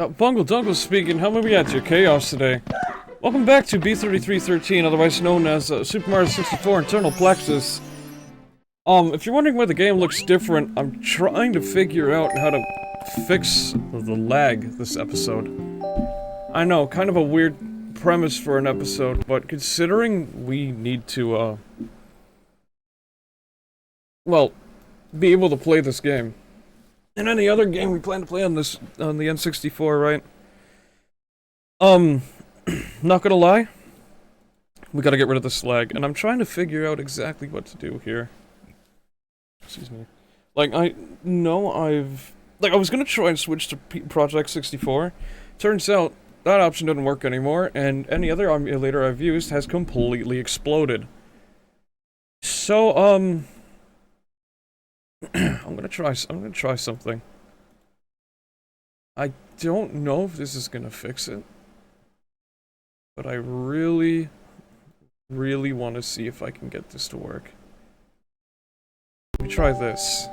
Bungle Dungle speaking, how may we add to your chaos today? Welcome back to B3313, otherwise known as Super Mario 64 Internal Plexus. If you're wondering why the game looks different, I'm trying to figure out how to fix the lag this episode. I know, kind of a weird premise for an episode, but considering we need to, well, be able to play this game. And any other game we plan to play on the N64, right? Not gonna lie, we gotta get rid of this lag, and I'm trying to figure out exactly what to do here. Excuse me. Like, I was gonna try and switch to Project 64. Turns out, that option doesn't work anymore, and any other emulator I've used has completely exploded. So, I'm gonna try something. I don't know if this is gonna fix it, but I really want to see if I can get this to work. Let me try this.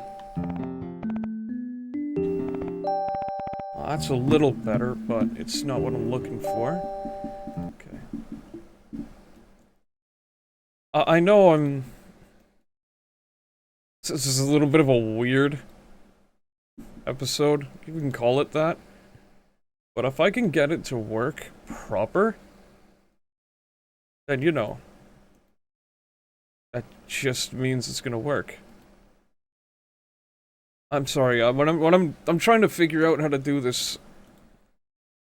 Well, that's a little better, but it's not what I'm looking for. Okay. I know this is a little bit of a weird episode, if you can call it that. But if I can get it to work proper, then you know, that just means it's gonna work. I'm sorry, I'm trying to figure out how to do this.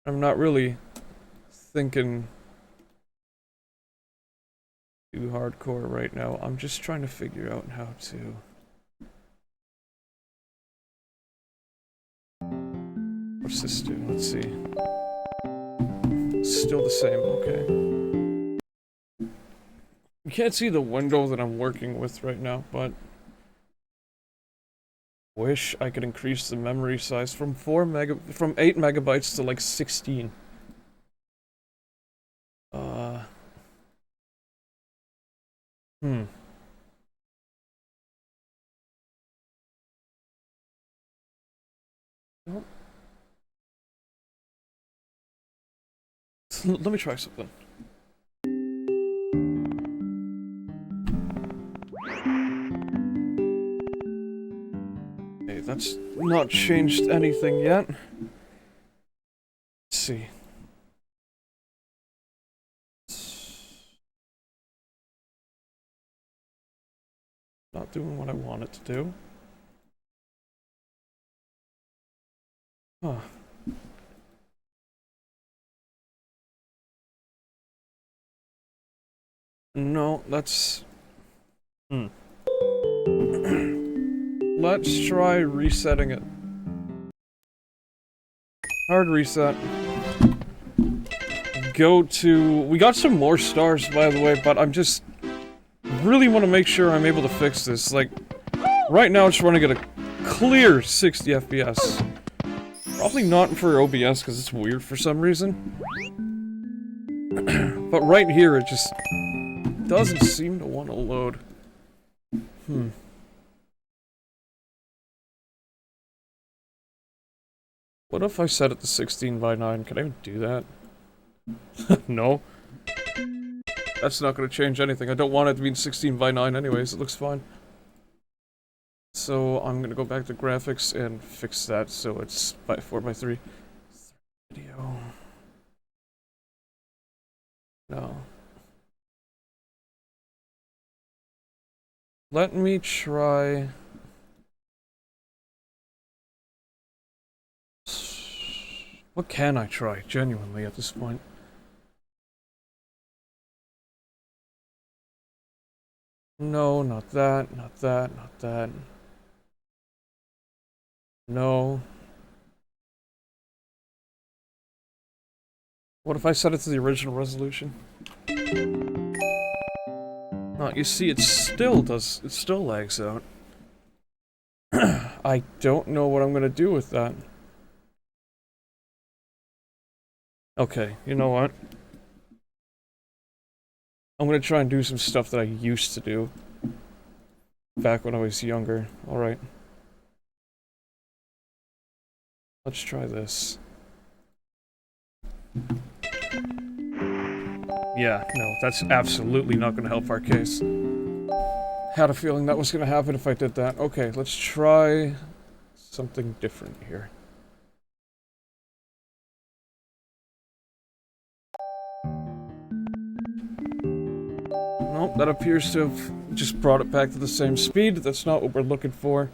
I'm not really thinking too hardcore right now. I'm just trying to figure out how to. What's this do? Let's see. Still the same, okay. You can't see the window that I'm working with right now, but wish I could increase the memory size from 8 megabytes to like 16. Nope. Let me try something. Okay, that's not changed anything yet. Let's see. Not doing what I want it to do. Huh. No, that's... Let's try resetting it. Hard reset. Go to... We got some more stars, by the way, but I'm just... really want to make sure I'm able to fix this. Like, right now it's running at a clear 60 FPS. Probably not for OBS, because it's weird for some reason. But right here, it just doesn't seem to want to load. What if I set it to 16:9? Can I even do that? No. That's not going to change anything. I don't want it to be in 16:9 anyways. It looks fine. So I'm going to go back to graphics and fix that so it's 4:3. Video. No. Let me try... What can I try, genuinely, at this point? No, not that, not that, not that. No. What if I set it to the original resolution? No, you see, it still lags out. I don't know what I'm gonna do with that. Okay, you know what? I'm gonna try and do some stuff that I used to do back when I was younger. Alright. Let's try this. Yeah, no, that's absolutely not gonna help our case. Had a feeling that was gonna happen if I did that. Okay, let's try something different here. Nope, that appears to have just brought it back to the same speed. That's not what we're looking for.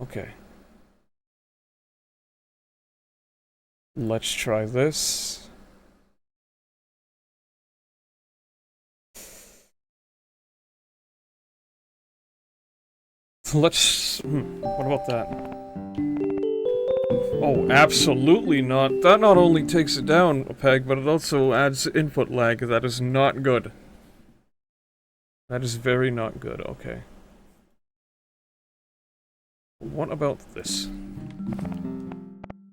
Okay. Let's try this. Let's... what about that? Oh, absolutely not. That not only takes it down a peg, but it also adds input lag. That is not good. That is very not good. Okay. What about this?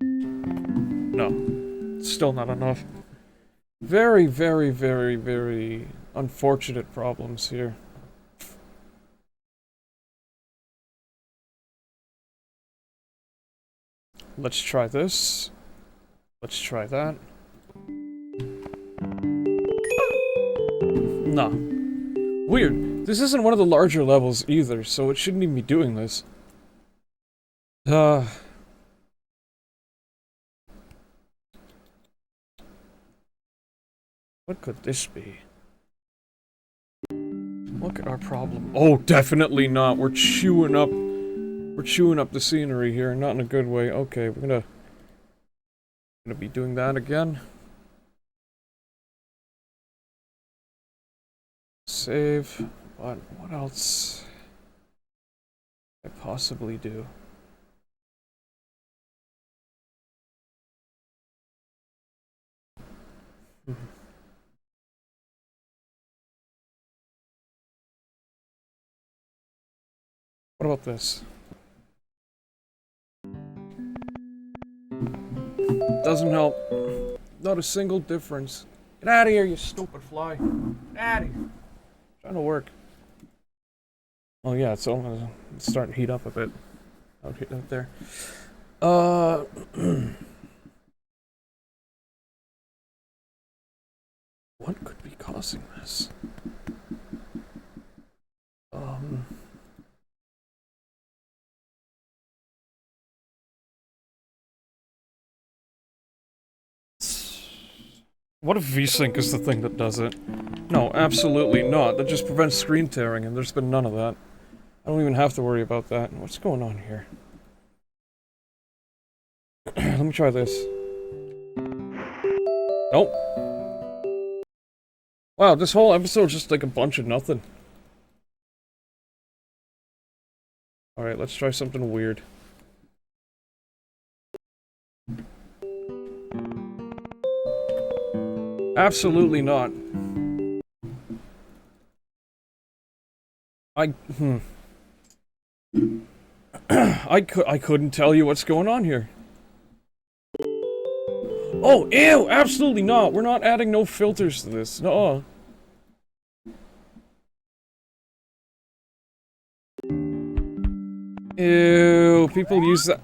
No. Still not enough. Very, very, very, very unfortunate problems here. Let's try this. Let's try that. Nah. Weird. This isn't one of the larger levels either, so it shouldn't even be doing this. What could this be? Look at our problem. Oh, definitely not. We're chewing up the scenery here, not in a good way. Okay, we're gonna be doing that again. Save. What else could I possibly do? What about this? Doesn't help. Not a single difference. Get out of here, you stupid fly. Get out of here. Trying to work. Oh yeah, it's starting to heat up a bit. Out there. What could be causing this? What if VSync is the thing that does it? No, absolutely not. That just prevents screen tearing, and there's been none of that. I don't even have to worry about that. What's going on here? Let me try this. Nope. Wow, this whole episode's just like a bunch of nothing. Alright, let's try something weird. Absolutely not. I couldn't tell you what's going on here. Oh, ew! Absolutely not! We're not adding no filters to this. No. Ew, people use that.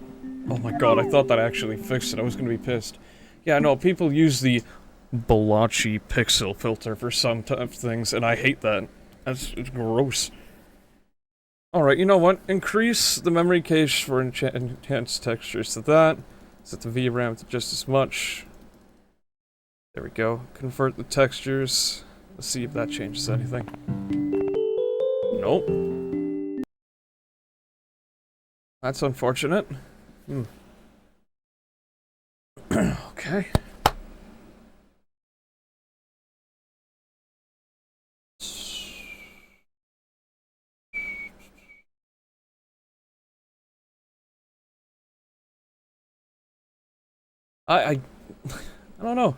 Oh my god, I thought that actually fixed it. I was gonna be pissed. Yeah, no, people use the blotchy pixel filter for some things, and I hate that. It's gross. Alright, you know what? Increase the memory cache for enhanced textures to that. Set the VRAM to just as much. There we go. Convert the textures. Let's see if that changes anything. Nope. That's unfortunate. Okay. I don't know.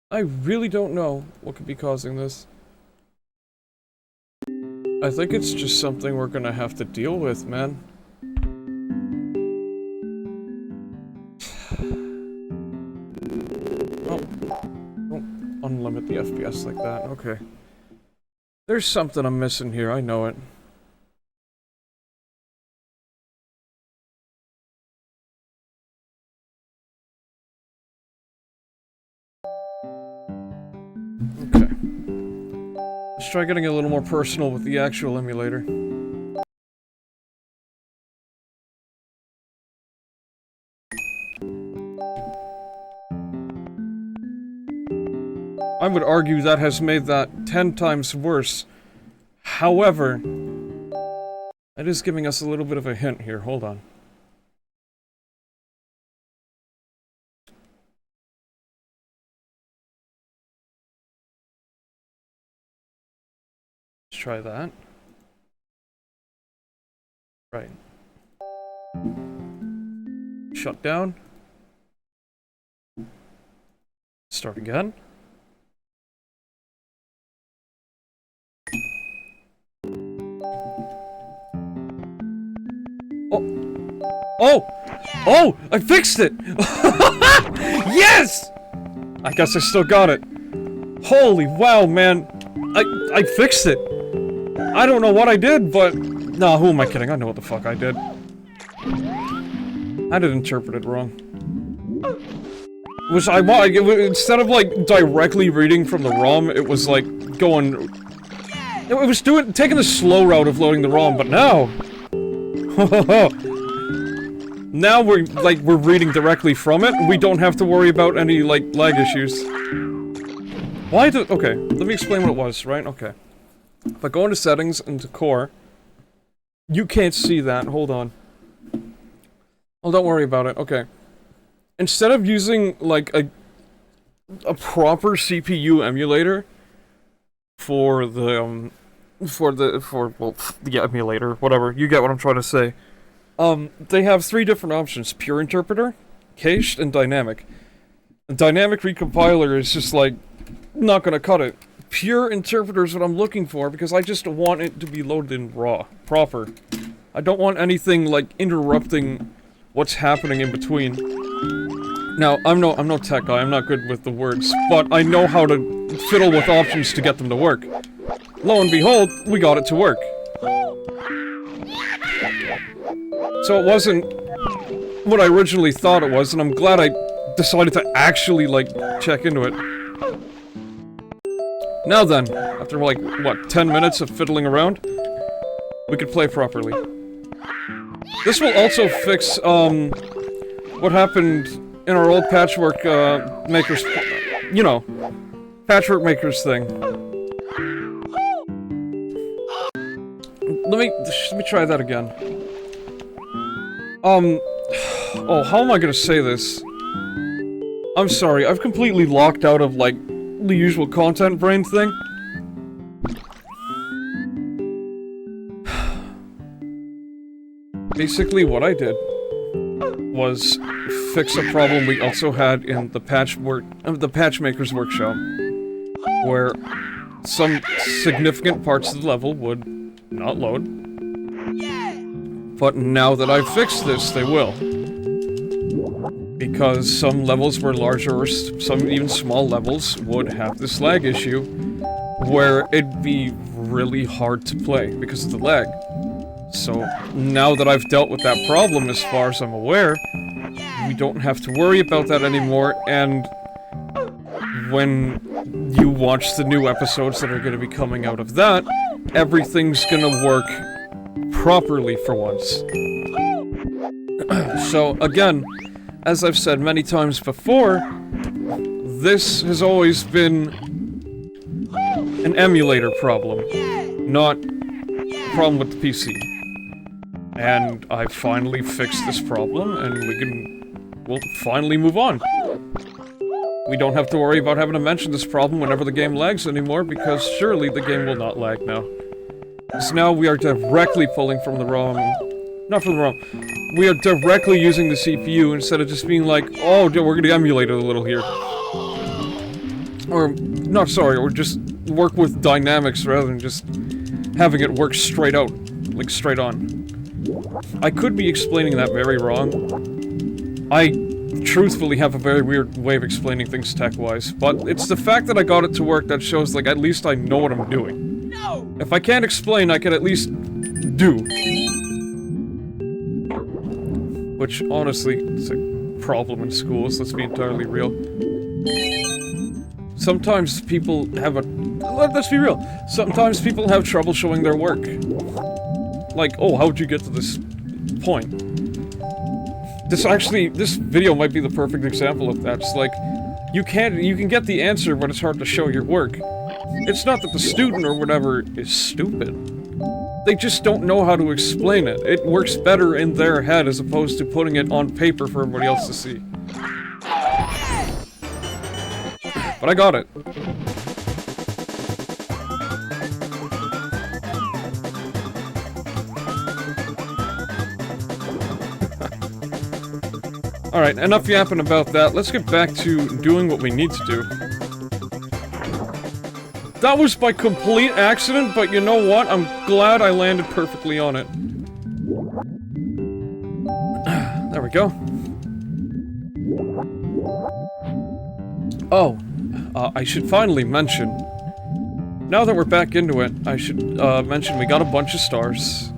I really don't know what could be causing this. I think it's just something we're gonna have to deal with, man. Oh, don't unlimit the FPS like that. Okay. There's something I'm missing here, I know it. Let's try getting a little more personal with the actual emulator. I would argue that has made that 10 times worse. However, it is giving us a little bit of a hint here. Hold on. Let's try that. Right. Shut down. Start again. Oh! Oh! I fixed it! Yes! I guess I still got it. Holy wow, man. I fixed it. I don't know what I did, but... Nah, who am I kidding? I know what the fuck I did. I did interpret it wrong. Instead of, like, directly reading from the ROM, it was, like, going... It was taking the slow route of loading the ROM, but now... Now we're reading directly from it, and we don't have to worry about any, like, lag issues. Okay, let me explain what it was, right? Okay. If I go into settings, into core... You can't see that, hold on. Oh, don't worry about it, okay. Instead of using, like, a proper CPU emulator for the emulator, whatever, you get what I'm trying to say. They have 3 different options: pure interpreter, cached, and dynamic. The dynamic recompiler is just, like, not gonna cut it. Pure interpreter is what I'm looking for, because I just want it to be loaded in raw, proper. I don't want anything, like, interrupting what's happening in between. Now, I'm no tech guy, I'm not good with the words, but I know how to fiddle with options to get them to work. Lo and behold, we got it to work. So it wasn't what I originally thought it was, and I'm glad I decided to actually, like, check into it. Now then, after, like, what, 10 minutes of fiddling around, we could play properly. This will also fix, what happened in our old patchwork, makers, you know, patchwork makers thing. Let me try that again. Oh, how am I gonna say this? I'm sorry, I've completely locked out of, like, the usual content brain thing. Basically, what I did was fix a problem we also had in the Patchmaker's workshop, where some significant parts of the level would not load. But now that I've fixed this, they will. Because some levels were larger, or some even small levels would have this lag issue, where it'd be really hard to play because of the lag. So, now that I've dealt with that problem as far as I'm aware, we don't have to worry about that anymore, and when you watch the new episodes that are going to be coming out of that, everything's gonna work properly for once. So, again, as I've said many times before, this has always been an emulator problem, not a problem with the PC. And I finally fixed this problem, and we'll finally move on. We don't have to worry about having to mention this problem whenever the game lags anymore, because surely the game will not lag now. So now we are directly pulling from the ROM. Not from the ROM. We are directly using the CPU instead of just being like, oh, we're gonna emulate it a little here. Or, not sorry, or just work with dynamics rather than just having it work straight out. Like, straight on. I could be explaining that very wrong. I truthfully have a very weird way of explaining things tech-wise, but it's the fact that I got it to work that shows, like, at least I know what I'm doing. No! If I can't explain, I can at least do. Which, honestly, is a problem in schools, let's be entirely real. sometimes people have let's be real, sometimes people have trouble showing their work. Like, oh, how'd you get to this point? This video might be the perfect example of that. It's like, you can get the answer, but it's hard to show your work. It's not that the student or whatever is stupid. They just don't know how to explain it. It works better in their head as opposed to putting it on paper for everybody else to see. But I got it. Alright, enough yapping about that. Let's get back to doing what we need to do. That was by complete accident, but you know what? I'm glad I landed perfectly on it. There we go. Oh, I should finally mention... Now that we're back into it, I should mention we got a bunch of stars.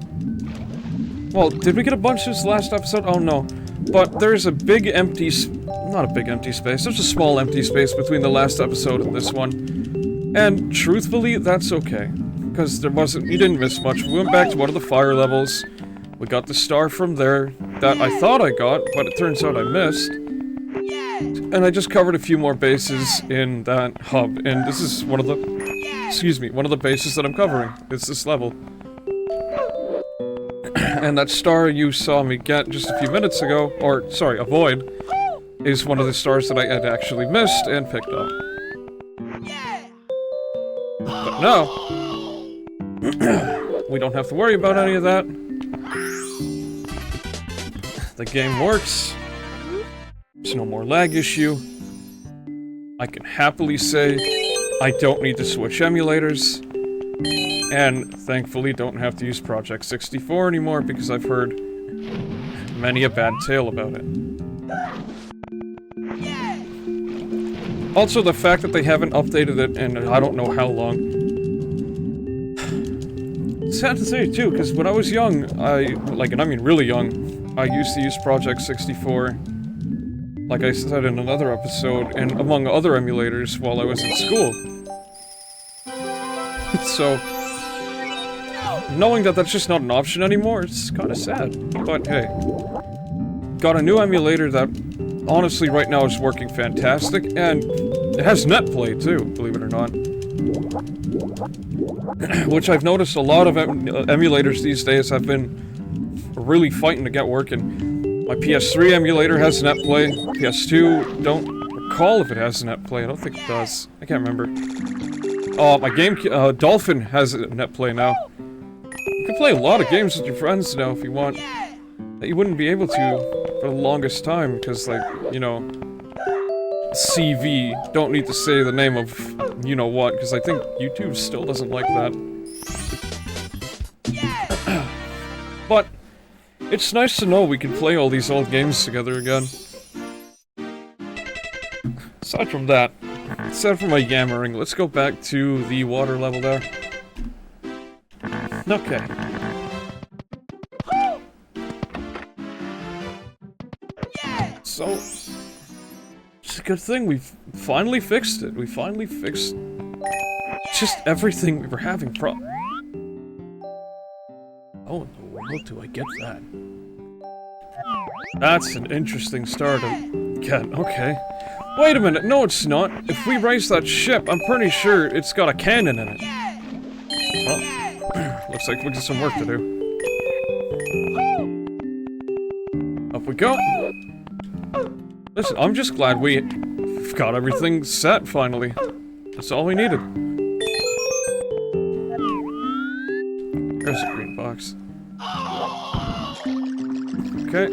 Well, did we get a bunch this last episode? Oh no. But there's a big empty... not a big empty space, there's a small empty space between the last episode and this one. And truthfully, that's okay. Because you didn't miss much. We went back to one of the fire levels. We got the star from there that I thought I got, but it turns out I missed. And I just covered a few more bases in that hub. And this is one of the... excuse me, one of the bases that I'm covering. It's this level. And that star you saw me get just a few minutes ago, or, sorry, avoid, is one of the stars that I had actually missed and picked up. But no, we don't have to worry about any of that. The game works. There's no more lag issue. I can happily say I don't need to switch emulators. And thankfully don't have to use Project 64 anymore because I've heard many a bad tale about it. Also, the fact that they haven't updated it in I don't know how long. It's sad to say too, because when I was young, and I mean really young, I used to use Project 64, like I said in another episode, and among other emulators while I was in school. So, knowing that that's just not an option anymore, it's kind of sad. But hey, got a new emulator that honestly right now is working fantastic, and it has netplay too, believe it or not. Which I've noticed a lot of emulators these days have been really fighting to get working. My PS3 emulator has netplay, PS2, don't recall if it has netplay, I don't think it does. I can't remember. My Dolphin has netplay now. You can play a lot of games with your friends now if you want. That you wouldn't be able to for the longest time, because, like, you know... CV, don't need to say the name of you-know-what, because I think YouTube still doesn't like that. But, it's nice to know we can play all these old games together again. Aside from that, aside from my yammering, let's go back to the water level there. Okay. So... it's a good thing we've finally fixed it. We finally fixed... just everything we were having How in the world do I get that? That's an interesting start to get, okay. Wait a minute, no it's not. If we raise that ship, I'm pretty sure it's got a cannon in it. Well, looks like we got some work to do. Up we go. Listen, I'm just glad we've got everything set, finally. That's all we needed. There's a green box. Okay.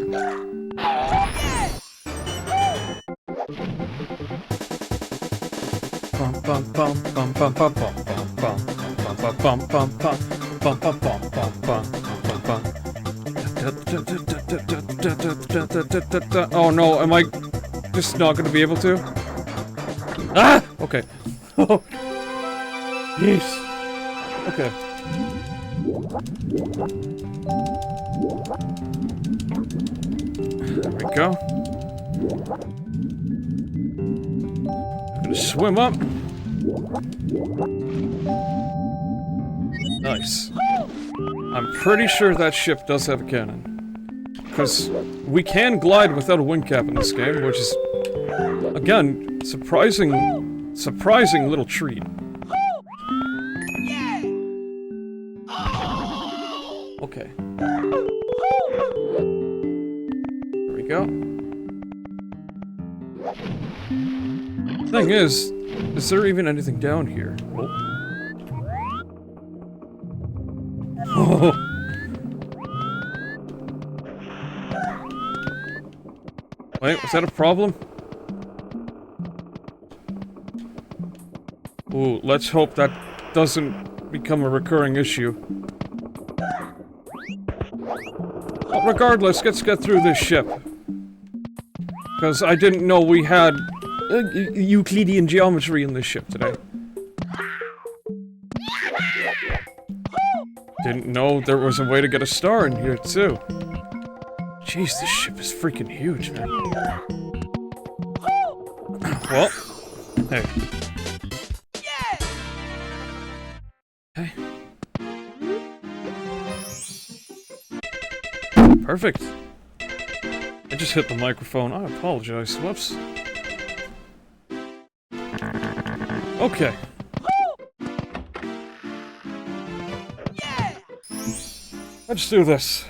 Bum bum bum bum bum bum bum bum bum bum bum bum bum bum bum bum bum bum. Oh no, am I just not gonna be able to? Ah! Okay. Yes. Okay. There we go. I'm gonna swim up. Nice. I'm pretty sure that ship does have a cannon. Because we can glide without a wind cap in this game, which is, again, surprising little treat. Okay. There we go. Thing is there even anything down here? Oh. Wait, was that a problem? Ooh, let's hope that doesn't become a recurring issue. But regardless, let's get through this ship. Because I didn't know we had Euclidean geometry in this ship today. Didn't know there was a way to get a star in here, too. Jeez, this ship is freaking huge, man. Well, hey. Hey. Perfect. I just hit the microphone. I apologize. Whoops. Okay. Let's do this.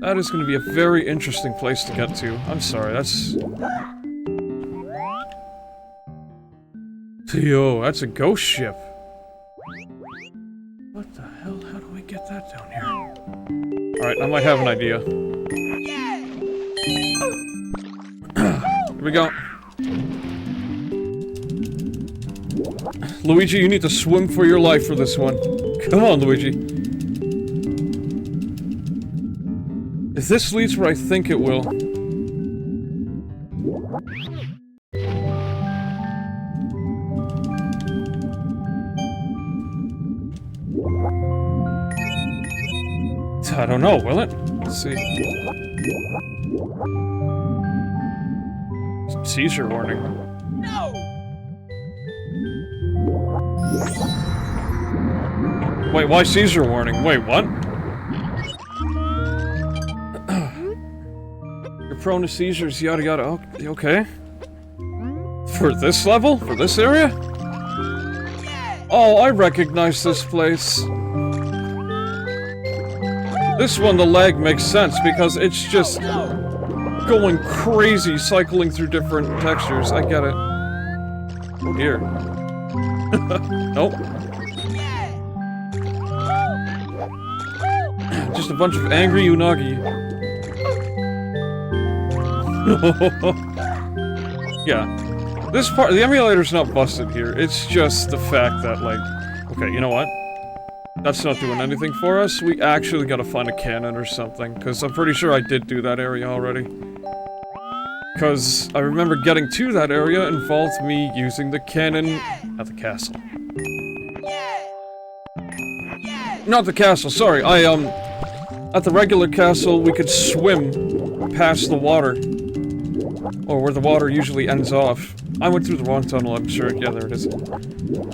That is going to be a very interesting place to get to. I'm sorry, that's... Yo, that's a ghost ship. What the hell? How do we get that down here? Alright, I might have an idea. Here we go. Luigi, you need to swim for your life for this one. Come on, Luigi. If this leads where I think it will... I don't know, will it? Let's see. Seizure warning. No! Wait, why seizure warning? Wait, what? You're prone to seizures, yada yada. Okay. For this level? For this area? Oh, I recognize this place. This one, the lag makes sense because it's just going crazy, cycling through different textures. I get it. Oh dear. Nope. Just a bunch of angry Unagi. Yeah. This part, the emulator's not busted here. It's just the fact that, like... Okay, you know what? That's not doing anything for us. We actually gotta find a cannon or something, because I'm pretty sure I did do that area already. Because I remember getting to that area involved me using the cannon at the castle. Not the castle, sorry. At the regular castle, we could swim past the water. Or where the water usually ends off. I went through the wrong tunnel, I'm sure. Yeah, there it is.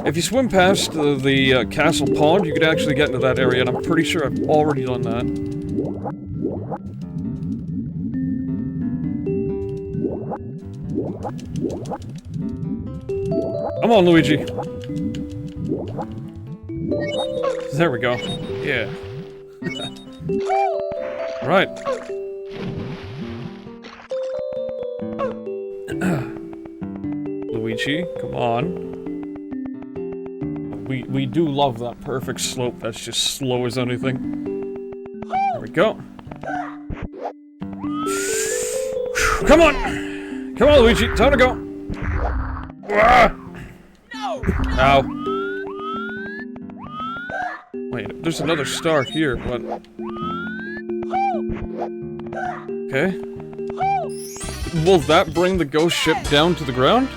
If you swim past the castle pond, you could actually get into that area, and I'm pretty sure I've already done that. Come on, Luigi. There we go. Yeah. Right. Luigi, come on. We do love that perfect slope that's just slow as anything. There we go. Come on! Come on, Luigi, time to go! Ah! No! Ow. Wait, there's another star here, but... Okay. Will that bring the ghost ship down to the ground?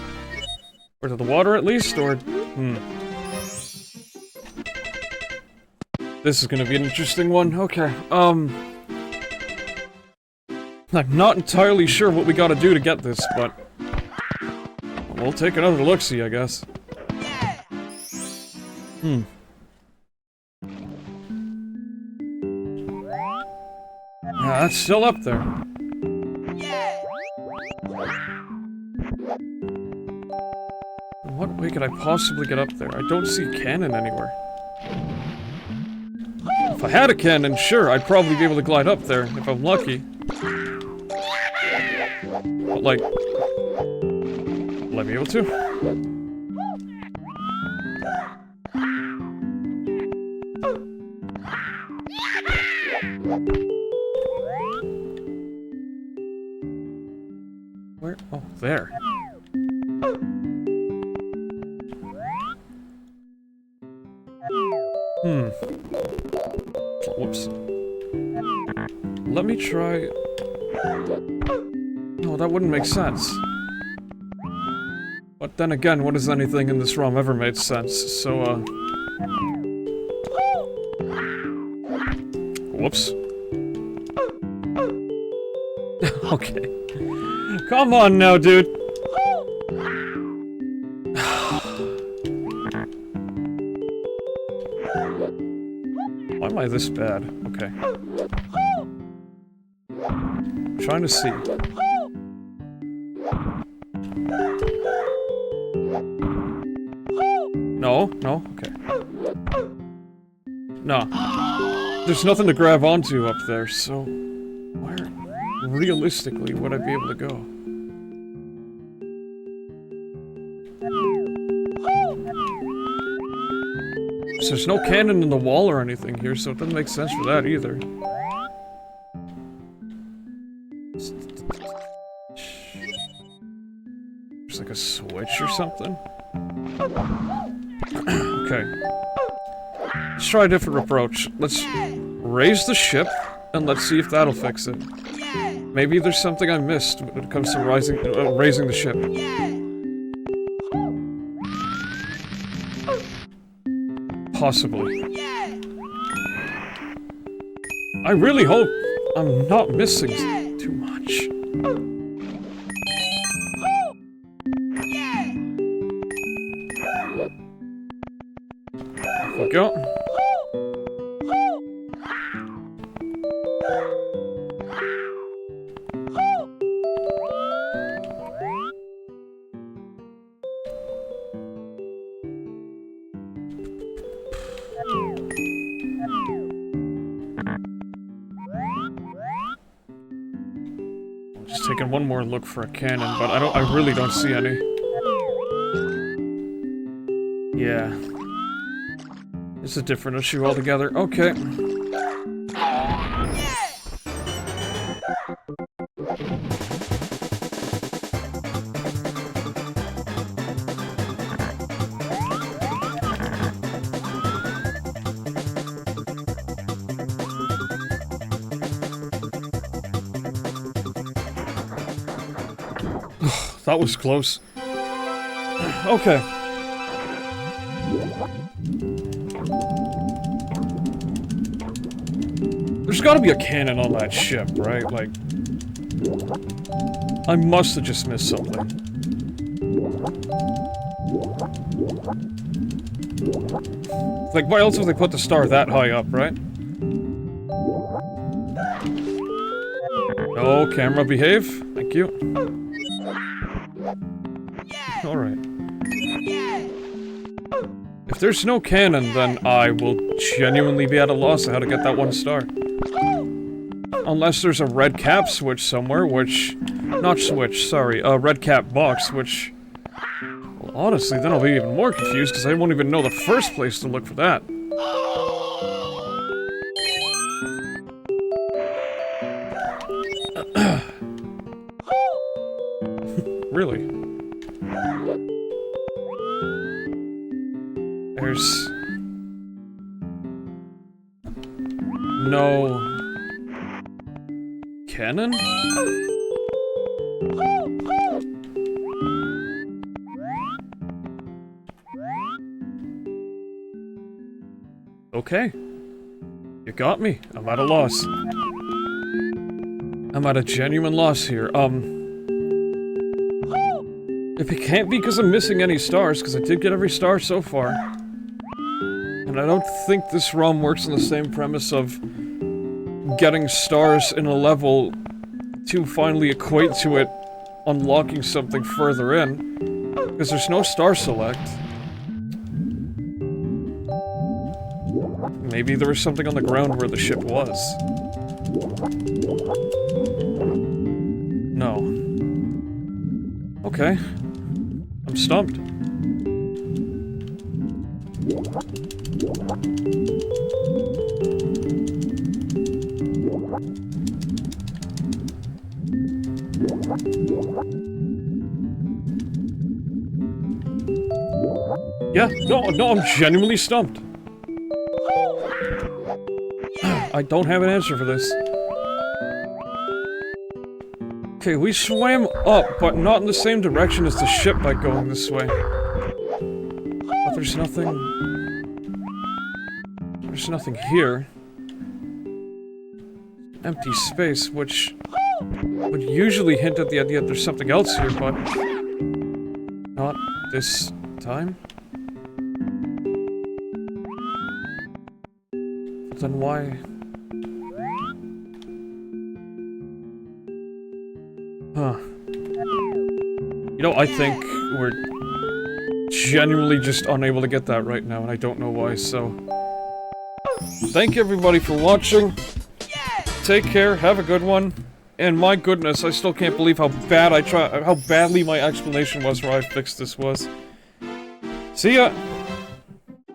Or to the water, at least? Or... This is gonna be an interesting one. Okay, I'm not entirely sure what we gotta do to get this, but... we'll take another look-see, I guess. Yeah, that's still up there. What way could I possibly get up there? I don't see a cannon anywhere. If I had a cannon, sure, I'd probably be able to glide up there, if I'm lucky. But, like... will I be able to? Where? Oh, there. Whoops. Let me try... no, that wouldn't make sense. But then again, what has anything in this ROM ever made sense? So, whoops. Okay. Come on now, dude! Why am I this bad? Okay. I'm trying to see. No, no, okay. No. There's nothing to grab onto up there, so... where, realistically, would I be able to go? So there's no cannon in the wall or anything here, so it doesn't make sense for that either. There's like a switch or something? Okay. Let's try a different approach. Let's raise the ship, and let's see if that'll fix it. Maybe there's something I missed when it comes to raising the ship. Possibly. I really hope I'm not missing too much. There we go. Just taking one more look for a cannon, but I really don't see any. Yeah. It's a different issue altogether. Okay. That was close. Okay. There's gotta be a cannon on that ship, right? Like... I must have just missed something. Like, why else would they put the star that high up, right? No, camera, behave. Thank you. Alright. If there's no cannon, then I will genuinely be at a loss of how to get that one star. Unless there's a red cap switch somewhere, which... not switch, sorry, a red cap box, which... well, honestly, then I'll be even more confused, because I won't even know the first place to look for that. Really? There's... no... cannon? Okay. You got me. I'm at a loss. I'm at a genuine loss here. If it can't be because I'm missing any stars, because I did get every star so far. And I don't think this ROM works on the same premise of getting stars in a level to finally equate to it unlocking something further in. Because there's no star select. Maybe there was something on the ground where the ship was. No. Okay. I'm stumped. Yeah, no, I'm genuinely stumped. I don't have an answer for this. Okay, we swam up, but not in the same direction as the ship by going this way. But there's nothing... There's nothing here. Empty space, which would usually hint at the idea that there's something else here, but... not this time? Then why... Huh. You know, I think we're genuinely just unable to get that right now, and I don't know why, so... Thank you everybody for watching. Take care, have a good one. And my goodness, I still can't believe how badly my explanation was for how I fixed this was. See ya!